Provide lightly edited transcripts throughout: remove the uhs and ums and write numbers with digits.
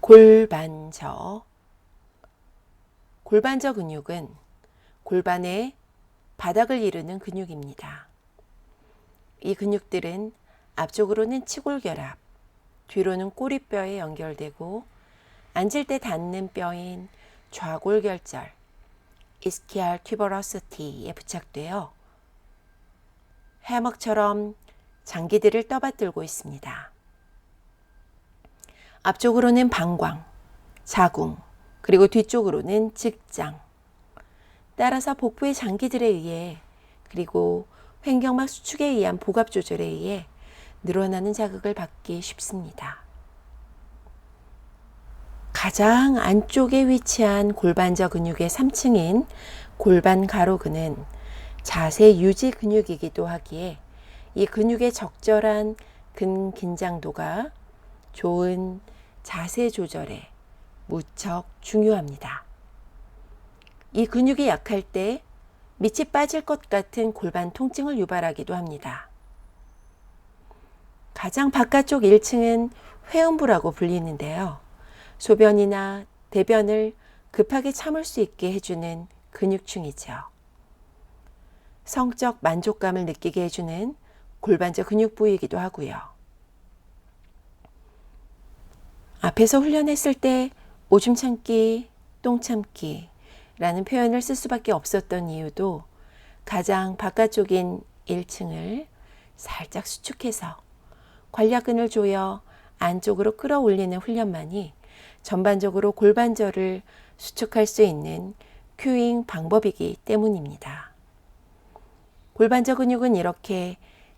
골반저. 골반저 근육은 골반의 바닥을 이루는 근육입니다. 이 근육들은 앞쪽으로는 치골결합, 뒤로는 꼬리뼈에 연결되고 앉을 때 닿는 뼈인 좌골결절, 이스키알 튜버러시티에 부착되어 해먹처럼 장기들을 떠받들고 있습니다. 앞쪽으로는 방광, 자궁, 그리고 뒤쪽으로는 직장. 따라서 복부의 장기들에 의해 그리고 횡격막 수축에 의한 복압 조절에 의해 늘어나는 자극을 받기 쉽습니다. 가장 안쪽에 위치한 골반저 근육의 3층인 골반 가로근은 자세 유지 근육이기도 하기에 이 근육의 적절한 근긴장도가 좋은 자세 조절에 무척 중요합니다. 이 근육이 약할 때 밑이 빠질 것 같은 골반 통증을 유발하기도 합니다. 가장 바깥쪽 1층은 회음부라고 불리는데요. 소변이나 대변을 급하게 참을 수 있게 해주는 근육층이죠. 성적 만족감을 느끼게 해주는 골반저 근육 부위이기도 하고요. 앞에서 훈련했을 때 오줌 참기, 똥 참기 라는 표현을 쓸 수밖에 없었던 이유도 가장 바깥쪽인 1층을 살짝 수축해서 관략근을 조여 안쪽으로 끌어올리는 훈련만이 전반적으로 골반저를 수축할 수 있는 큐잉 방법이기 때문입니다. 골반저 근육은 이렇게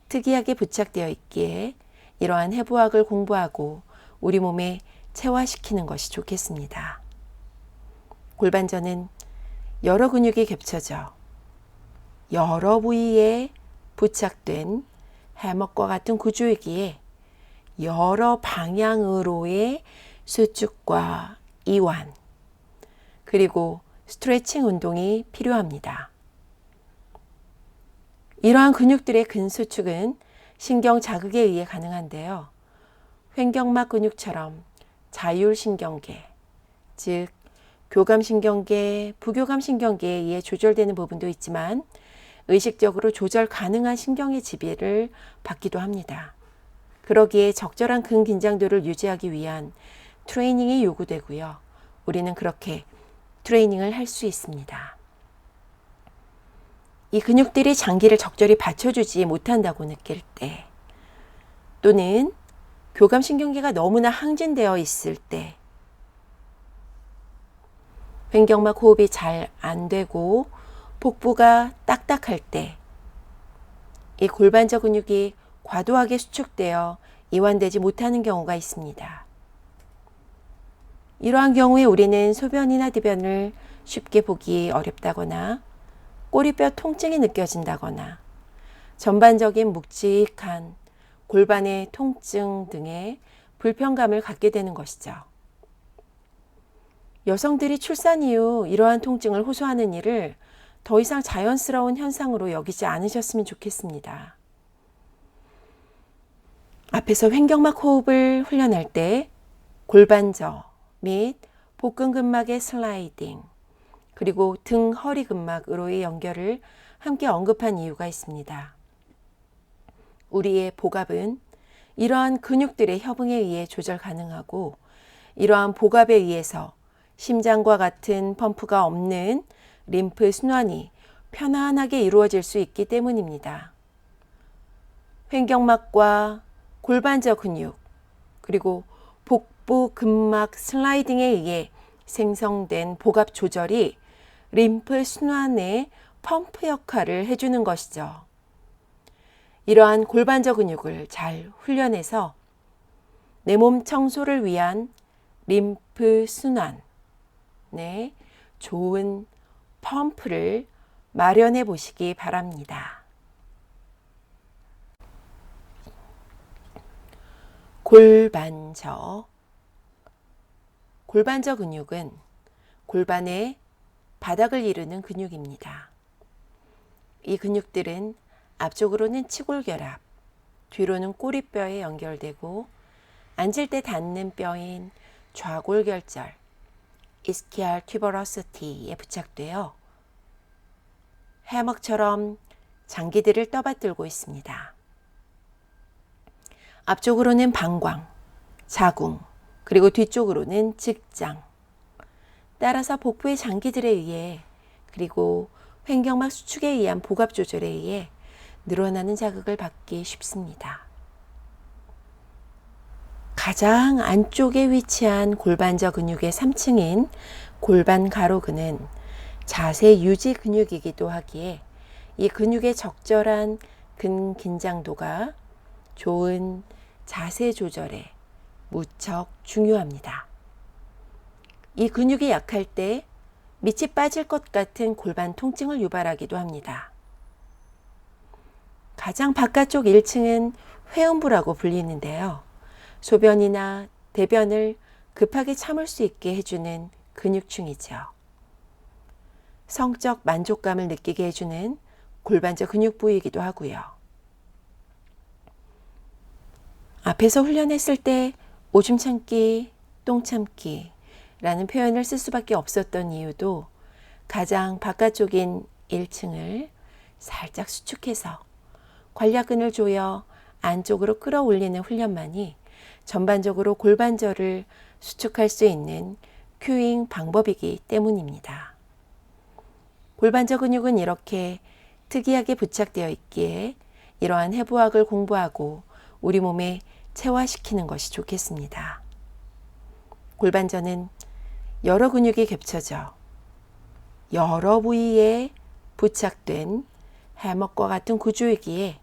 특이하게 부착되어 있기에 이러한 해부학을 공부하고 우리 몸에 체화시키는 것이 좋겠습니다. 골반저는 여러 근육이 겹쳐져 여러 부위에 부착된 해먹과 같은 구조이기에 여러 방향으로의 수축과 이완 그리고 스트레칭 운동이 필요합니다. 이러한 근육들의 근수축은 신경 자극에 의해 가능한데요. 횡격막 근육처럼 자율신경계, 즉 교감신경계, 부교감신경계에 의해 조절되는 부분도 있지만 의식적으로 조절 가능한 신경의 지배를 받기도 합니다. 그러기에 적절한 근긴장도를 유지하기 위한 트레이닝이 요구되고요. 우리는 그렇게 트레이닝을 할 수 있습니다. 이 근육들이 장기를 적절히 받쳐주지 못한다고 느낄 때 또는 교감신경계가 너무나 항진되어 있을 때 횡격막 호흡이 잘 안 되고 복부가 딱딱할 때 이 골반저 근육이 과도하게 수축되어 이완되지 못하는 경우가 있습니다. 이러한 경우에 우리는 소변이나 대변을 쉽게 보기 어렵다거나 꼬리뼈 통증이 느껴진다거나 전반적인 묵직한 골반의 통증 등의 불편감을 갖게 되는 것이죠. 여성들이 출산 이후 이러한 통증을 호소하는 일을 더 이상 자연스러운 현상으로 여기지 않으셨으면 좋겠습니다. 앞에서 횡격막 호흡을 훈련할 때 골반저 및 복근근막의 슬라이딩 그리고 등 허리 근막으로의 연결을 함께 언급한 이유가 있습니다. 우리의 복압은 이러한 근육들의 협응에 의해 조절 가능하고 이러한 복압에 의해서 심장과 같은 펌프가 없는 림프 순환이 편안하게 이루어질 수 있기 때문입니다. 횡격막과 골반저 근육 그리고 복부 근막 슬라이딩에 의해 생성된 복압 조절이 림프 순환의 펌프 역할을 해주는 것이죠. 이러한 골반저 근육을 잘 훈련해서 내 몸 청소를 위한 림프 순환 좋은 펌프를 마련해 보시기 바랍니다. 골반저. 골반저 근육은 골반의 바닥을 이루는 근육입니다. 이 근육들은 앞쪽으로는 치골결합, 뒤로는 꼬리뼈에 연결되고 앉을 때 닿는 뼈인 좌골결절, 이스키알 튜버러시티에 부착되어 해먹처럼 장기들을 떠받들고 있습니다. 앞쪽으로는 방광, 자궁, 그리고 뒤쪽으로는 직장. 따라서 복부의 장기들에 의해 그리고 횡격막 수축에 의한 복압 조절에 의해 늘어나는 자극을 받기 쉽습니다. 가장 안쪽에 위치한 골반저 근육의 3층인 골반 가로근은 자세 유지 근육이기도 하기에 이 근육의 적절한 근긴장도가 좋은 자세 조절에 무척 중요합니다. 이 근육이 약할 때 밑이 빠질 것 같은 골반 통증을 유발하기도 합니다. 가장 바깥쪽 1층은 회음부라고 불리는데요. 소변이나 대변을 급하게 참을 수 있게 해주는 근육층이죠. 성적 만족감을 느끼게 해주는 골반저 근육 부위이기도 하고요. 앞에서 훈련했을 때 오줌 참기, 똥 참기라는 표현을 쓸 수밖에 없었던 이유도 가장 바깥쪽인 1층을 살짝 수축해서 관략근을 조여 안쪽으로 끌어올리는 훈련만이 전반적으로 골반저를 수축할 수 있는 큐잉 방법이기 때문입니다. 골반저 근육은 이렇게 특이하게 부착되어 있기에 이러한 해부학을 공부하고 우리 몸에 체화시키는 것이 좋겠습니다. 골반저는 여러 근육이 겹쳐져 여러 부위에 부착된 해먹과 같은 구조이기에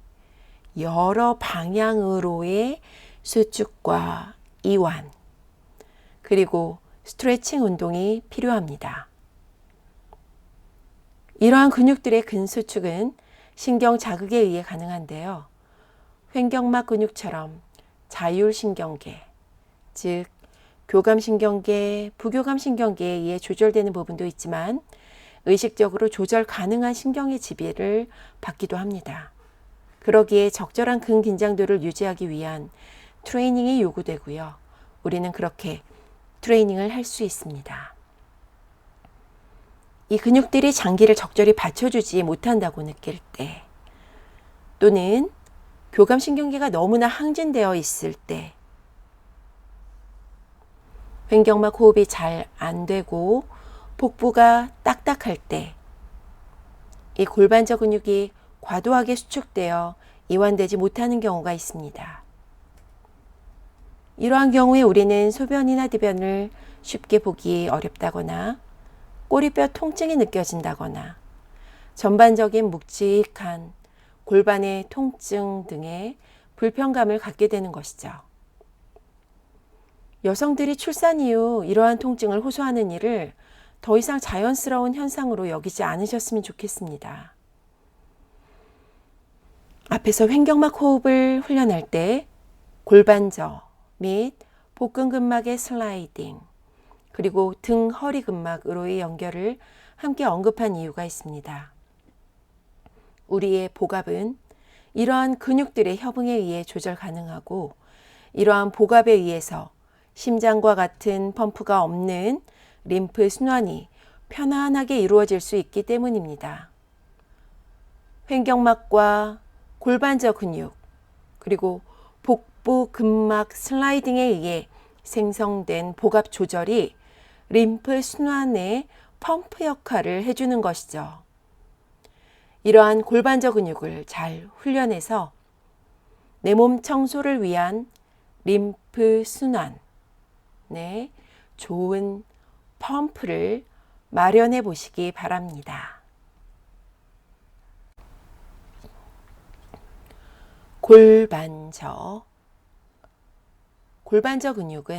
여러 방향으로의 수축과 이완, 그리고 스트레칭 운동이 필요합니다. 이러한 근육들의 근수축은 신경 자극에 의해 가능한데요. 횡격막 근육처럼 자율신경계, 즉 교감신경계, 부교감신경계에 의해 조절되는 부분도 있지만 의식적으로 조절 가능한 신경의 지배를 받기도 합니다. 그러기에 적절한 근긴장도를 유지하기 위한 트레이닝이 요구되고요. 우리는 그렇게 트레이닝을 할 수 있습니다. 이 근육들이 장기를 적절히 받쳐주지 못한다고 느낄 때, 또는 교감신경계가 너무나 항진되어 있을 때, 횡격막 호흡이 잘 안 되고 복부가 딱딱할 때, 이 골반저 근육이 과도하게 수축되어 이완되지 못하는 경우가 있습니다. 이러한 경우에 우리는 소변이나 대변을 쉽게 보기 어렵다거나 꼬리뼈 통증이 느껴진다거나 전반적인 묵직한 골반의 통증 등의 불편감을 갖게 되는 것이죠. 여성들이 출산 이후 이러한 통증을 호소하는 일을 더 이상 자연스러운 현상으로 여기지 않으셨으면 좋겠습니다. 앞에서 횡격막 호흡을 훈련할 때 골반저 및 복근근막의 슬라이딩, 그리고 등 허리 근막으로의 연결을 함께 언급한 이유가 있습니다. 우리의 복압은 이러한 근육들의 협응에 의해 조절 가능하고 이러한 복압에 의해서 심장과 같은 펌프가 없는 림프 순환이 편안하게 이루어질 수 있기 때문입니다. 횡격막과 골반저 근육, 그리고 복부 근막 슬라이딩에 의해 생성된 복압 조절이 림프 순환의 펌프 역할을 해주는 것이죠. 이러한 골반저 근육을 잘 훈련해서 내 몸 청소를 위한 림프 순환, 좋은 펌프를 마련해 보시기 바랍니다. 골반저 근육은